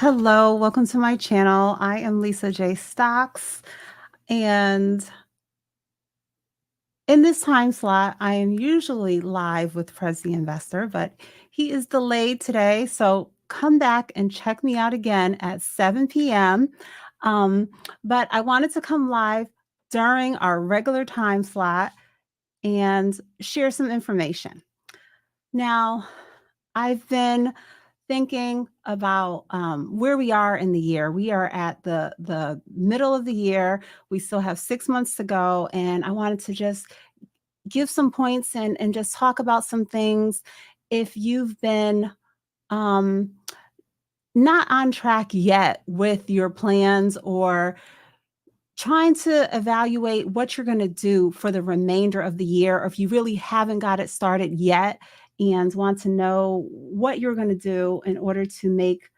Hello, welcome to my channel. I am Lisa J. Stocks, and in this time slot, I am usually live with Prez the Investor, but he is delayed today. So come back and check me out again at 7 p.m. Um, but I wanted to come live during our regular time slot and share some information. Now, I've been thinking about where we are in the year. We are at the middle of the year. We still have 6 months to go, and I wanted to just give some points and just talk about some things. If you've been um, not on track yet with your plans or trying to evaluate what you're going to do for the remainder of the year, or if you really haven't got it started yet and want to know what you're going to do in order to make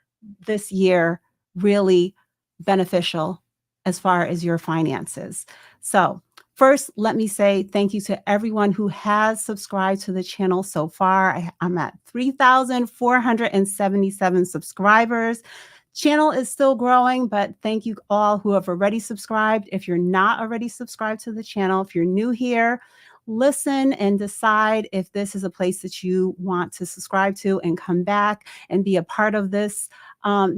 this year really beneficial as far as your finances. So, first, let me say thank you to everyone who has subscribed to the channel so far. I'm at 3,477 subscribers. Channel is still growing, but thank you all who have already subscribed. If you're not already subscribed to the channel, if you're new here, listen and decide if this is a place that you want to subscribe to and come back and be a part of this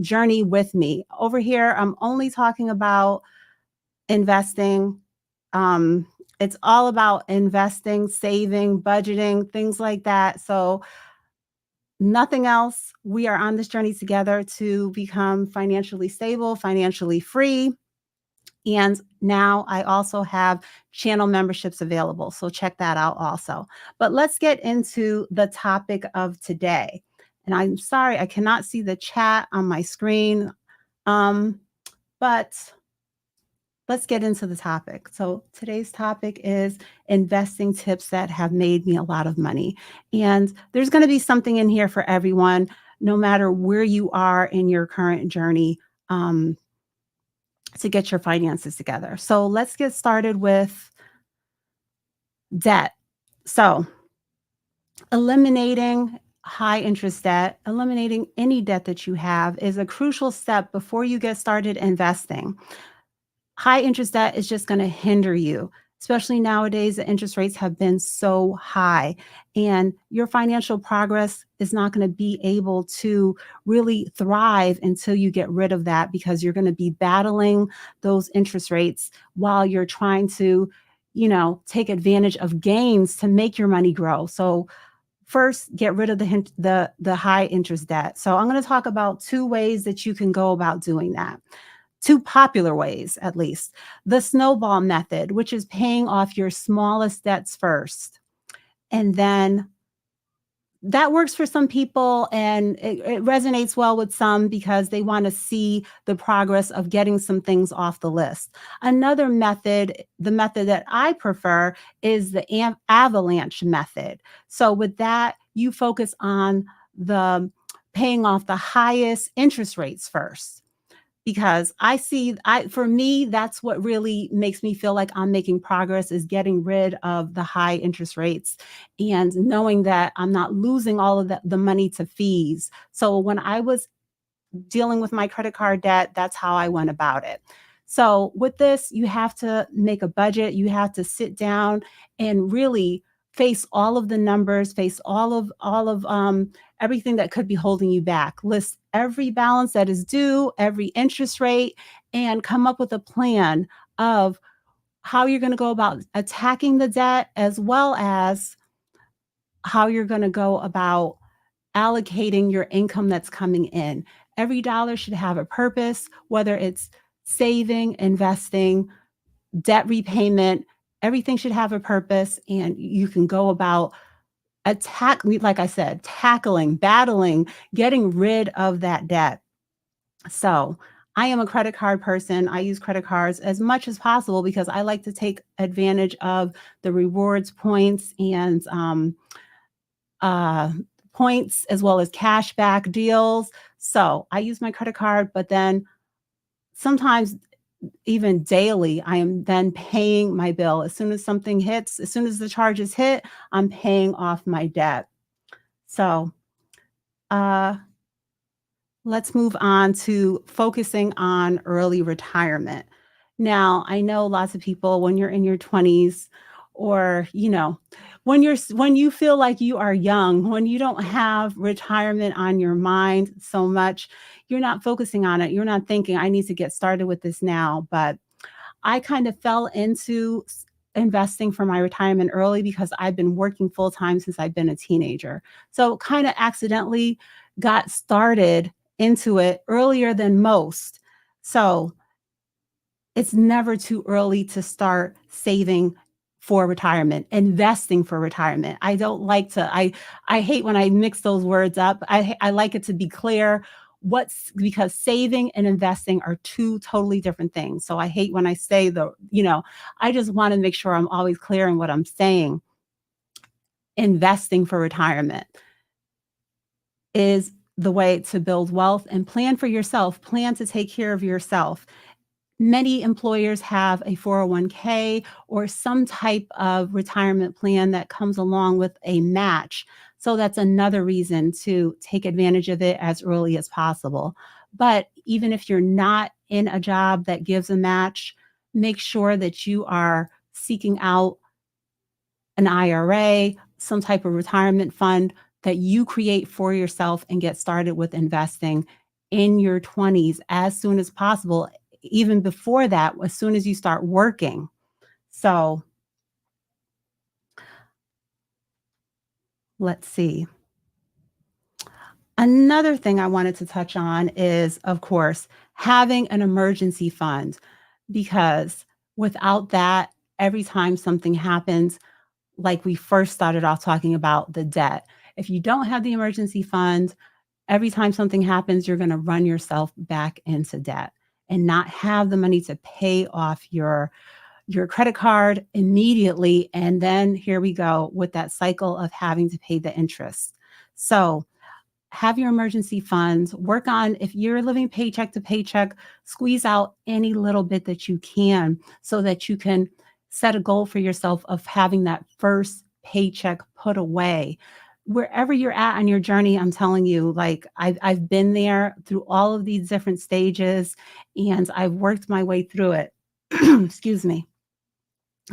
journey with me. Over here, I'm only talking about investing. It's all about investing, saving, budgeting, things like that. So nothing else. We are on this journey together to become financially stable, financially free. And now I also have channel memberships available. So check that out also. But let's get into the topic of today. And I'm sorry, I cannot see the chat on my screen. But let's get into the topic. So today's topic is investing tips that have made me a lot of money. And there's going to be something in here for everyone, no matter where you are in your current journey to get your finances together. So let's get started with debt. So eliminating high interest debt, eliminating any debt that you have is a crucial step before you get started investing. High interest debt is just going to hinder you, especially nowadays. The interest rates have been so high, and your financial progress is not going to be able to really thrive until you get rid of that, because you're going to be battling those interest rates while you're trying to, take advantage of gains to make your money grow. So first, get rid of the high interest debt. So I'm going to talk about two ways that you can go about doing that. Two popular ways, at least. The snowball method, which is paying off your smallest debts first. And then that works for some people, and it resonates well with some because they want to see the progress of getting some things off the list. Another method, the method that I prefer, is the avalanche method. So with that, you focus on the paying off the highest interest rates first, because for me, that's what really makes me feel like I'm making progress, is getting rid of the high interest rates and knowing that I'm not losing all of the money to fees. So when I was dealing with my credit card debt, that's how I went about it. So with this, you have to make a budget. You have to sit down and really face all of the numbers, face all of everything that could be holding you back. List every balance that is due, every interest rate, and come up with a plan of how you're going to go about attacking the debt, as well as how you're going to go about allocating your income that's coming in. Every dollar should have a purpose, whether it's saving, investing, debt repayment. Everything should have a purpose, and you can go about like I said, tackling, battling, getting rid of that debt. So I am a credit card person. I use credit cards as much as possible because I like to take advantage of the rewards points and uh, points, as well as cash back deals. So I use my credit card, but then sometimes even daily, I am then paying my bill. As soon as something hits, as soon as the charges hit, I'm paying off my debt. So uh, Let's move on to focusing on early retirement. Now, I know lots of people when you're in your 20s or, when you feel like you are young, when you don't have retirement on your mind so much, you're not focusing on it. You're not thinking, I need to get started with this now. But I kind of fell into investing for my retirement early because I've been working full time since I've been a teenager. So kind of accidentally got started into it earlier than most. So it's never too early to start saving for retirement, investing for retirement. I don't like to I hate when I mix those words up. I like it to be clear what's because saving and investing are two totally different things. So I hate when I say I just want to make sure I'm always clear in what I'm saying. Investing for retirement is the way to build wealth and plan for yourself, plan to take care of yourself. Many employers have a 401k or some type of retirement plan that comes along with a match. So that's another reason to take advantage of it as early as possible. But even if you're not in a job that gives a match, make sure that you are seeking out an IRA, some type of retirement fund that you create for yourself and get started with investing in your 20s as soon as possible, even before that, as soon as you start working. So let's see. Another thing I wanted to touch on is, of course, having an emergency fund, because without that, every time something happens, like we first started off talking about the debt, if you don't have the emergency fund, every time something happens, you're going to run yourself back into debt and not have the money to pay off your credit card immediately. And then here we go with that cycle of having to pay the interest. So have your emergency funds, work on if you're living paycheck to paycheck, squeeze out any little bit that you can so that you can set a goal for yourself of having that first paycheck put away. Wherever you're at on your journey, I'm telling you, like I've been there through all of these different stages and I've worked my way through it. Excuse me.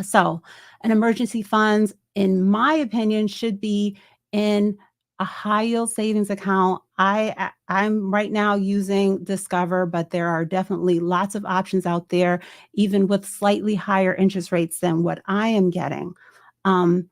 So, an emergency funds, in my opinion, should be in a high yield savings account. I'm right now using Discover, but there are definitely lots of options out there, even with slightly higher interest rates than what I am getting. Um,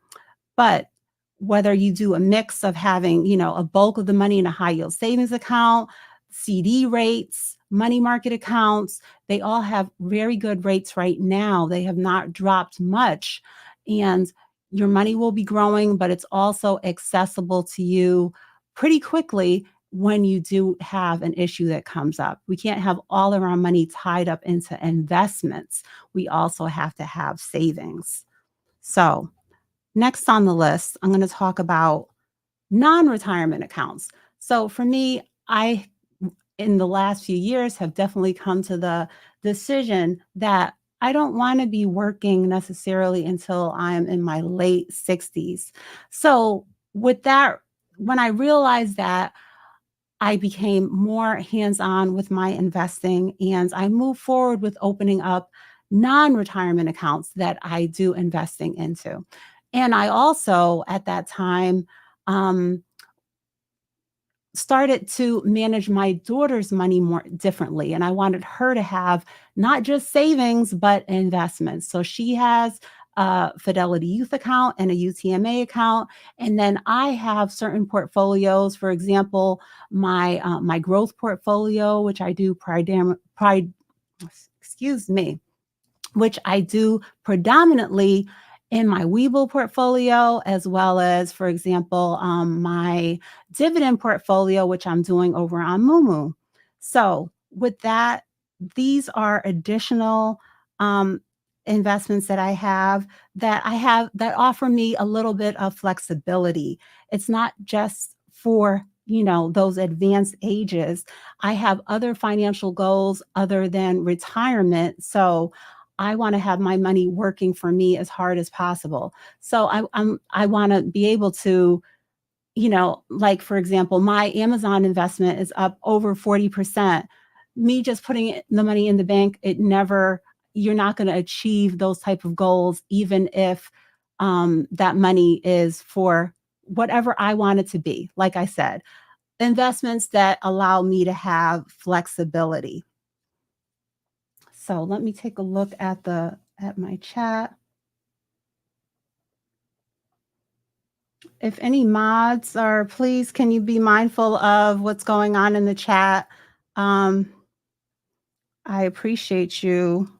but whether you do a mix of having, a bulk of the money in a high yield savings account, CD rates, money market accounts, they all have very good rates right now. They have not dropped much. And your money will be growing, but it's also accessible to you pretty quickly when you do have an issue that comes up. We can't have all of our money tied up into investments. We also have to have savings. So, next on the list, I'm going to talk about non-retirement accounts. So for me, in the last few years, have definitely come to the decision that I don't want to be working necessarily until I'm in my late 60s. So with that, when I realized that, I became more hands-on with my investing and I moved forward with opening up non-retirement accounts that I do investing into. And I also, at that time, um, started to manage my daughter's money more differently. And I wanted her to have not just savings, but investments. So she has a Fidelity Youth account and a UTMA account. And then I have certain portfolios, for example, my growth portfolio, which I do excuse me, which I do predominantly in my Webull portfolio, as well as, for example, my dividend portfolio, which I'm doing over on Moo Moo. So, with that, these are additional um, investments that I have that offer me a little bit of flexibility. It's not just for those advanced ages. I have other financial goals other than retirement. So I want to have my money working for me as hard as possible. So I want to be able to like for example, my Amazon investment is up over 40%. Me just putting the money in the bank, you're not going to achieve those type of goals, even if that money is for whatever I want it to be. Like I said, investments that allow me to have flexibility. So let me take a look at my chat. If any mods are, please, can you be mindful of what's going on in the chat? Um, I appreciate you.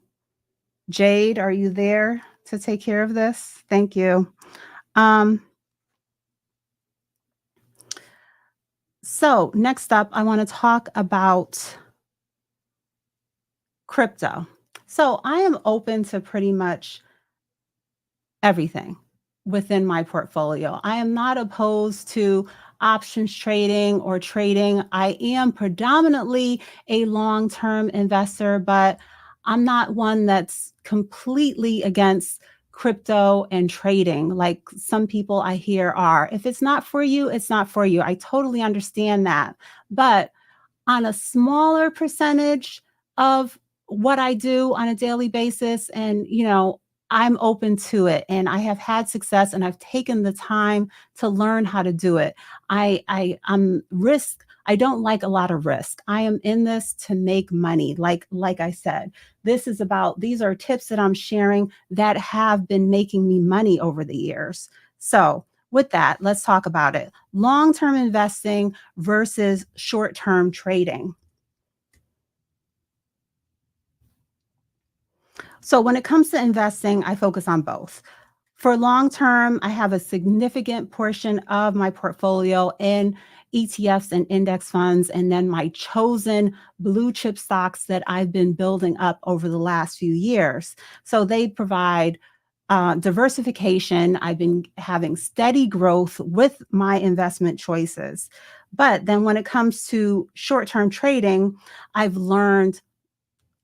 Jade, are you there to take care of this? Thank you. Um, so next up, I want to talk about crypto. So I am open to pretty much everything within my portfolio. I am not opposed to options trading or trading. I am predominantly a long-term investor, but I'm not one that's completely against crypto and trading like some people I hear are. If it's not for you, it's not for you. I totally understand that. But on a smaller percentage of what I do on a daily basis. And, I'm open to it and I have had success and I've taken the time to learn how to do it. I'm risk. I don't like a lot of risk. I am in this to make money. Like I said, these are tips that I'm sharing that have been making me money over the years. So with that, let's talk about it. Long-term investing versus short-term trading. So when it comes to investing, I focus on both. For long term, I have a significant portion of my portfolio in ETFs and index funds, and then my chosen blue chip stocks that I've been building up over the last few years. So they provide diversification. I've been having steady growth with my investment choices. But then when it comes to short term trading, I've learned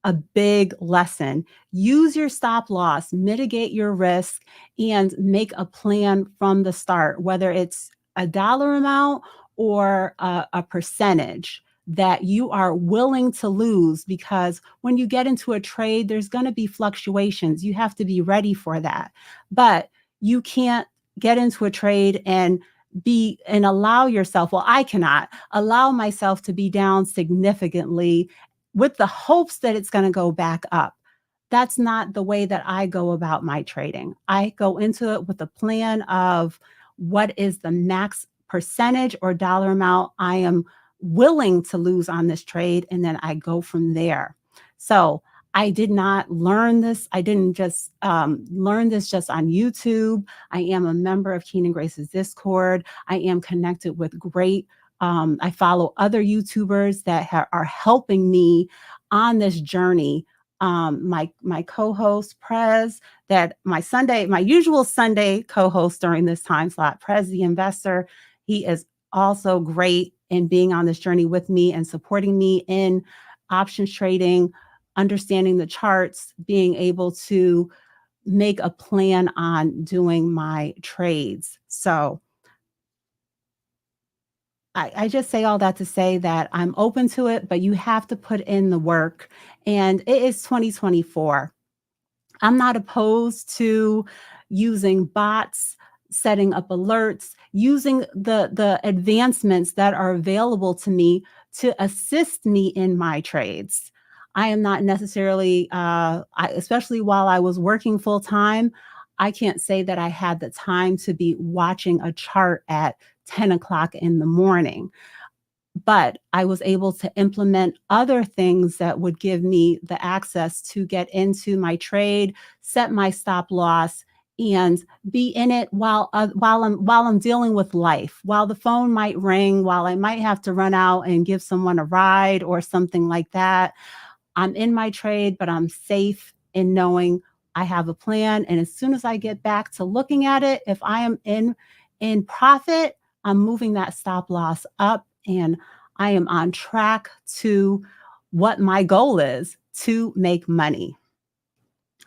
a big lesson. Use your stop loss, mitigate your risk, and make a plan from the start, whether it's a dollar amount or a percentage that you are willing to lose. Because when you get into a trade, there's going to be fluctuations. You have to be ready for that. But you can't get into a trade and allow yourself, well, I cannot allow myself to be down significantly with the hopes that it's going to go back up. That's not the way that I go about my trading. I go into it with a plan of what is the max percentage or dollar amount I am willing to lose on this trade, and then I go from there. So I did not learn this. I didn't just learn this just on YouTube. I am a member of Keenan Grace's Discord. I am connected with I follow other YouTubers that are helping me on this journey. My co-host Prez, my usual Sunday co-host during this time slot, Prez the investor, he is also great in being on this journey with me and supporting me in options trading, understanding the charts, being able to make a plan on doing my trades. So I just say all that to say that I'm open to it, but you have to put in the work. And it is 2024. I'm not opposed to using bots, setting up alerts, using the advancements that are available to me to assist me in my trades. I am not necessarily, especially while I was working full time, I can't say that I had the time to be watching a chart at 10 o'clock in the morning, but I was able to implement other things that would give me the access to get into my trade, set my stop loss, and be in it while I'm dealing with life, while the phone might ring, while I might have to run out and give someone a ride or something like that. I'm in my trade, but I'm safe in knowing I have a plan. And as soon as I get back to looking at it, if I am in profit, I'm moving that stop loss up and I am on track to what my goal is to make money.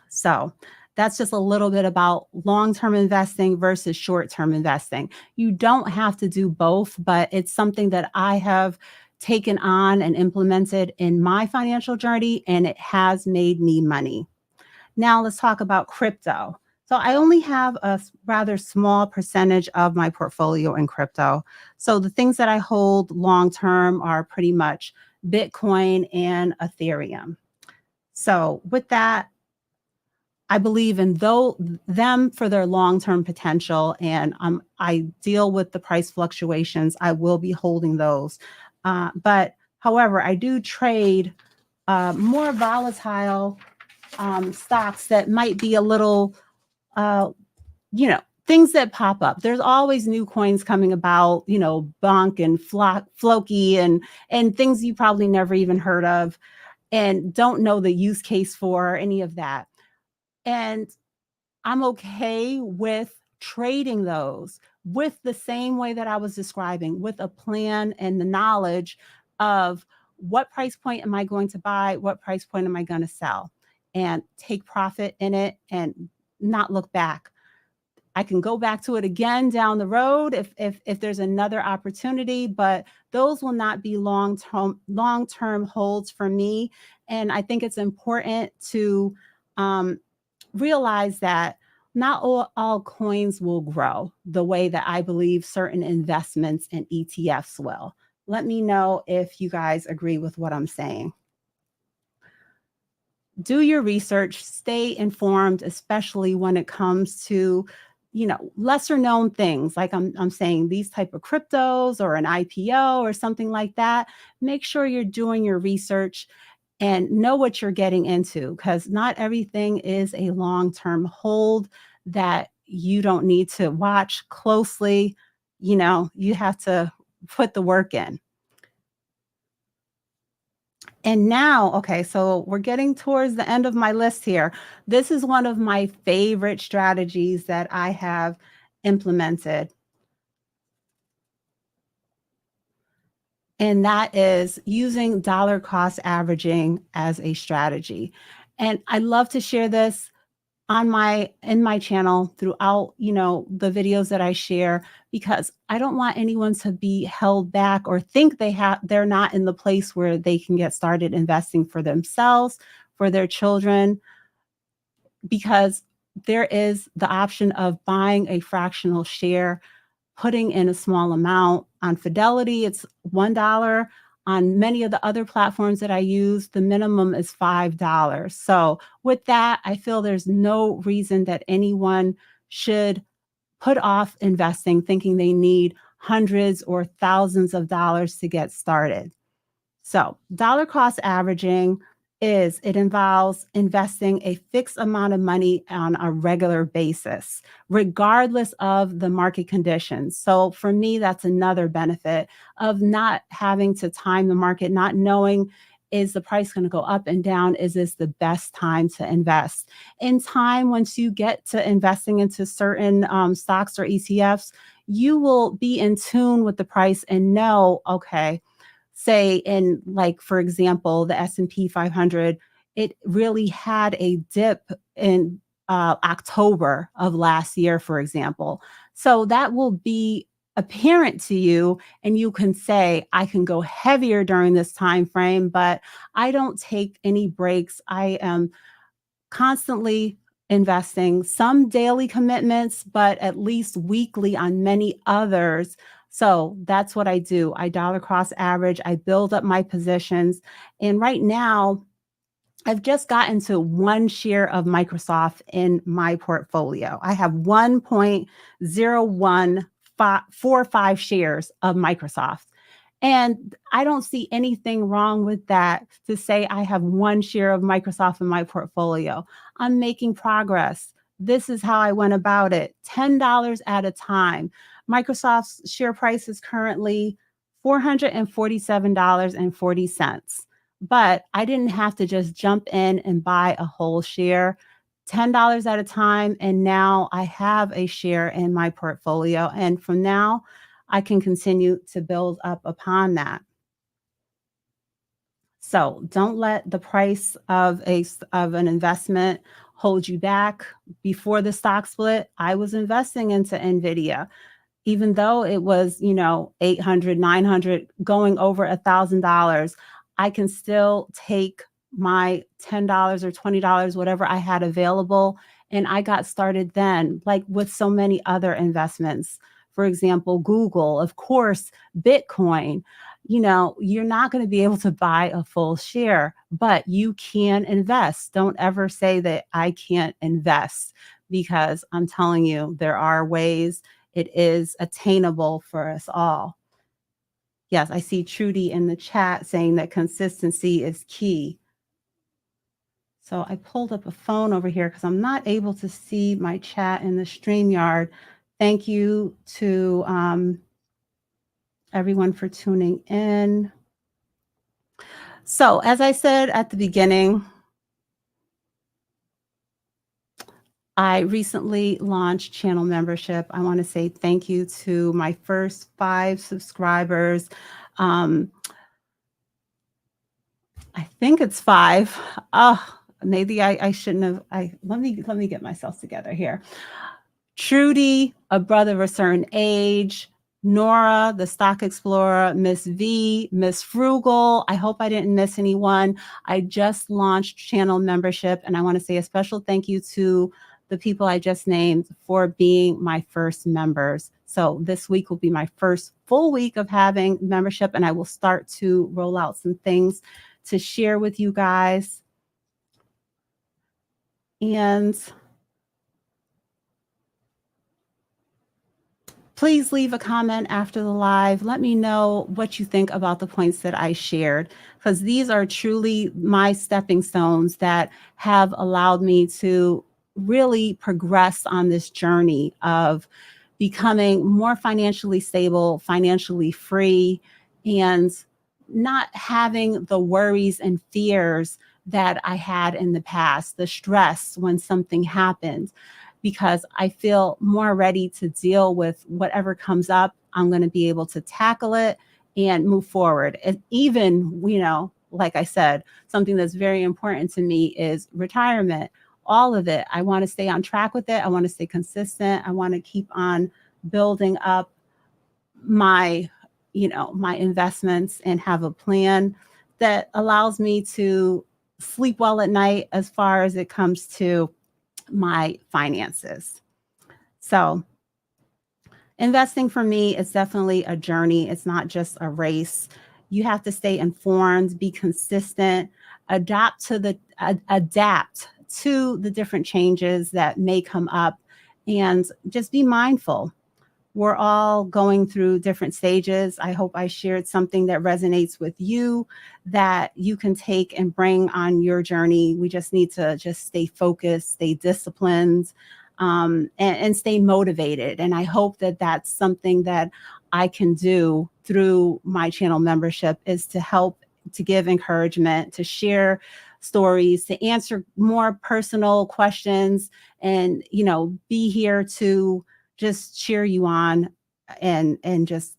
So that's just a little bit about long-term investing versus short-term investing. You don't have to do both, but it's something that I have taken on and implemented in my financial journey, and it has made me money. Now let's talk about crypto. So I only have a rather small percentage of my portfolio in crypto. So the things that I hold long term are pretty much Bitcoin and Ethereum. So with that, I believe in them for their long-term potential, and I deal with the price fluctuations. I will be holding those. But however, I do trade more volatile stocks that might be a little, uh, things that pop up. There's always new coins coming about, Bonk and Floki and things you probably never even heard of and don't know the use case for any of that. And I'm okay with trading those with the same way that I was describing, with a plan and the knowledge of what price point am I going to buy, what price point am I going to sell, and take profit in it and not look back. I can go back to it again down the road if there's another opportunity, but those will not be long-term holds for me. And I think it's important to um, realize that not all coins will grow the way that I believe certain investments and ETFs will. Let me know if you guys agree with what I'm saying. Do your research, stay informed, especially when it comes to, lesser known things. Like I'm saying, these type of cryptos or an IPO or something like that. Make sure you're doing your research and know what you're getting into, because not everything is a long-term hold that you don't need to watch closely. You have to put the work in. And now, okay, so we're getting towards the end of my list here. This is one of my favorite strategies that I have implemented, and that is using dollar cost averaging as a strategy. And I love to share this in my channel throughout, the videos that I share, because I don't want anyone to be held back or think they're not in the place where they can get started investing for themselves, for their children, because there is the option of buying a fractional share, putting in a small amount. On Fidelity, it's $1. On many of the other platforms that I use, the minimum is $5. So with that, I feel there's no reason that anyone should put off investing thinking they need hundreds or thousands of dollars to get started. So dollar cost averaging it involves investing a fixed amount of money on a regular basis, regardless of the market conditions. So for me, that's another benefit of not having to time the market, not knowing, is the price going to go up and down? Is this the best time to invest? In time, once you get to investing into certain stocks or ETFs, you will be in tune with the price and know, okay, say in, like, for example, the S&P 500, it really had a dip in October of last year, for example. So that will be apparent to you, and you can say, I can go heavier during this time frame, but I don't take any breaks. I am constantly investing, some daily commitments, but at least weekly on many others. So that's what I do. I dollar cost average, I build up my positions. And right now, I've just gotten to one share of Microsoft in my portfolio. I have 1.0145 shares of Microsoft. And I don't see anything wrong with that, to say I have one share of Microsoft in my portfolio. I'm making progress. This is how I went about it, $10 at a time. Microsoft's share price is currently $447.40. But I didn't have to just jump in and buy a whole share, $10 at a time. And now I have a share in my portfolio. And from now, I can continue to build up upon that. So don't let the price of an investment hold you back. Before the stock split, I was investing into Nvidia even though it was, 800, 900, going over $1,000, I can still take my $10 or $20, whatever I had available, and I got started then, like with so many other investments. For example, Google, of course, Bitcoin. You're not going to be able to buy a full share, but you can invest. Don't ever say that I can't invest because I'm telling you, there are ways. It is attainable for us all. Yes, I see Trudy in the chat saying that consistency is key. So I pulled up a phone over here because I'm not able to see my chat in the StreamYard. Thank you to everyone for tuning in. So as I said at the beginning, I recently launched channel membership. I want to say thank you to my first 5 subscribers. I think it's 5. Oh, maybe I shouldn't have. Let me get myself together here. Trudy, a brother of a certain age, Nora, the stock explorer, Miss V, Miss Frugal. I hope I didn't miss anyone. I just launched channel membership, and I want to say a special thank you to the people I just named for being my first members. So this week will be my first full week of having membership, and I will start to roll out some things to share with you guys. And please leave a comment after the live. Let me know what you think about the points that I shared, because these are truly my stepping stones that have allowed me to really progress on this journey of becoming more financially stable, financially free, and not having the worries and fears that I had in the past, the stress when something happened, because I feel more ready to deal with whatever comes up. I'm going to be able to tackle it and move forward. And even, like I said, something that's very important to me is retirement. All of it. I want to stay on track with it. I want to stay consistent. I want to keep on building up my, my investments and have a plan that allows me to sleep well at night as far as it comes to my finances. So, investing for me is definitely a journey. It's not just a race. You have to stay informed, be consistent, adapt to the different changes that may come up, and just be mindful. We're all going through different stages. I hope I shared something that resonates with you that you can take and bring on your journey. We just need to just stay focused, stay disciplined, and stay motivated. And I hope that that's something that I can do through my channel membership, is to help, to give encouragement, to share stories, to answer more personal questions, and be here to just cheer you on, and just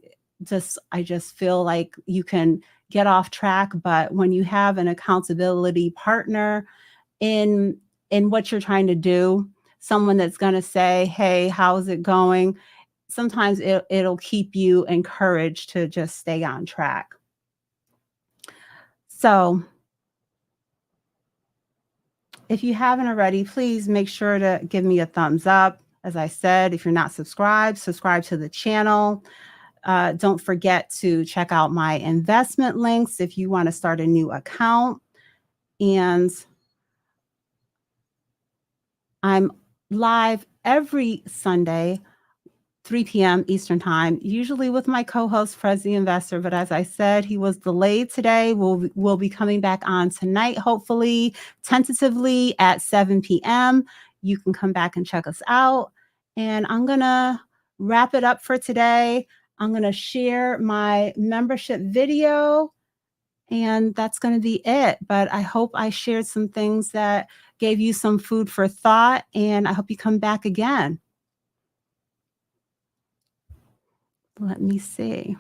I just feel like you can get off track, but when you have an accountability partner in what you're trying to do, someone that's going to say, hey, how's it going, sometimes it'll keep you encouraged to just stay on track. So if you haven't already, please make sure to give me a thumbs up. As I said, if you're not subscribed, subscribe to the channel. Don't forget to check out my investment links if you want to start a new account. And I'm live every Sunday, 3 p.m. Eastern Time, usually with my co-host, Fred the Investor. But as I said, he was delayed today. We'll be coming back on tonight, hopefully, tentatively at 7 p.m. You can come back and check us out. And I'm going to wrap it up for today. I'm going to share my membership video, and that's going to be it. But I hope I shared some things that gave you some food for thought, and I hope you come back again. Let me see.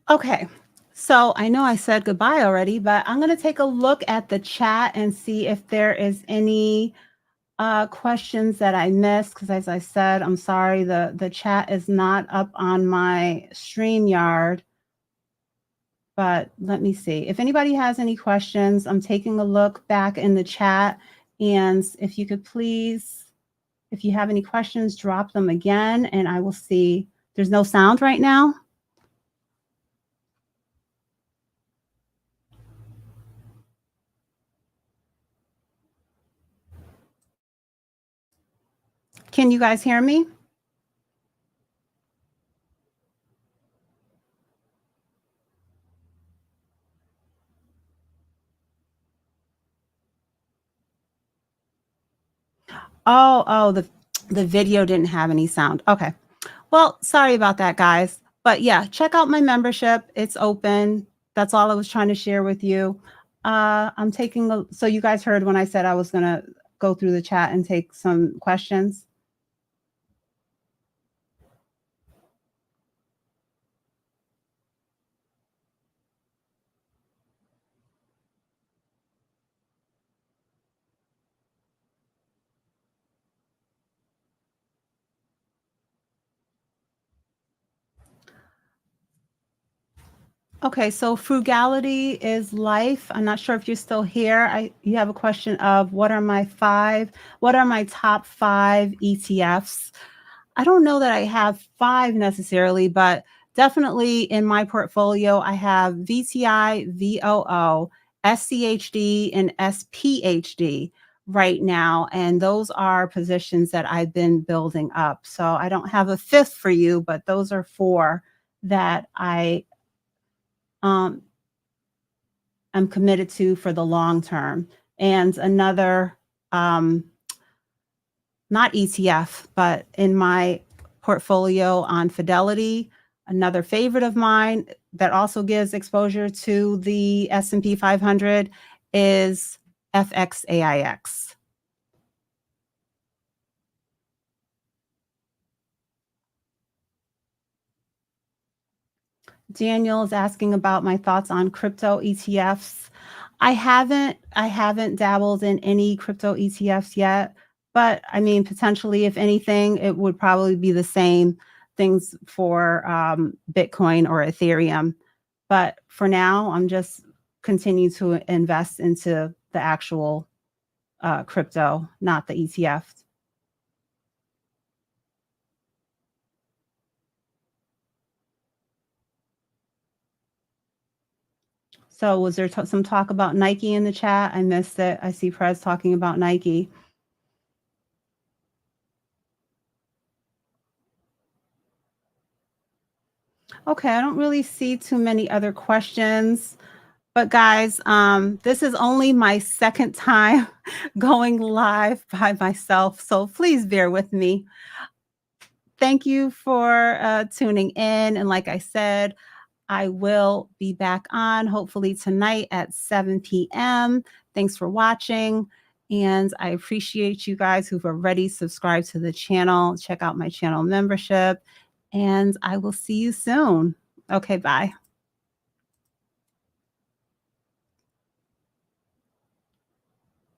Okay. So I know I said goodbye already, but I'm going to take a look at the chat and see if there is any questions that I missed. Because as I said, I'm sorry, the chat is not up on my StreamYard. But let me see. If anybody has any questions, I'm taking a look back in the chat. And if you could please, if you have any questions, drop them again and I will see. There's no sound right now. Can you guys hear me? Oh, the video didn't have any sound. Okay. Well, sorry about that, guys. But yeah, check out my membership. It's open. That's all I was trying to share with you. I'm taking a, so you guys heard when I said I was gonna go through the chat and take some questions. Okay, so frugality is life. I'm not sure if you're still here. You have a question of what are my top 5 ETFs? I don't know that I have 5 necessarily, but definitely in my portfolio, I have VTI, VOO, SCHD, and SPHD right now. And those are positions that I've been building up. So I don't have a fifth for you, but those are 4 that um, I'm committed to for the long term. And another, not ETF, but in my portfolio on Fidelity, another favorite of mine that also gives exposure to the S&P 500 is FXAIX. Daniel is asking about my thoughts on crypto ETFs. I haven't dabbled in any crypto ETFs yet, but I mean, potentially, if anything, it would probably be the same things for Bitcoin or Ethereum. But for now, I'm just continue to invest into the actual crypto, not the ETF. So, was there some talk about Nike in the chat? I missed it. I see Prez talking about Nike. Okay, I don't really see too many other questions. But guys, this is only my second time going live by myself, so please bear with me. Thank you for tuning in. And like I said, I will be back on hopefully tonight at 7 p.m. Thanks for watching. And I appreciate you guys who've already subscribed to the channel. Check out my channel membership. And I will see you soon. Okay, bye.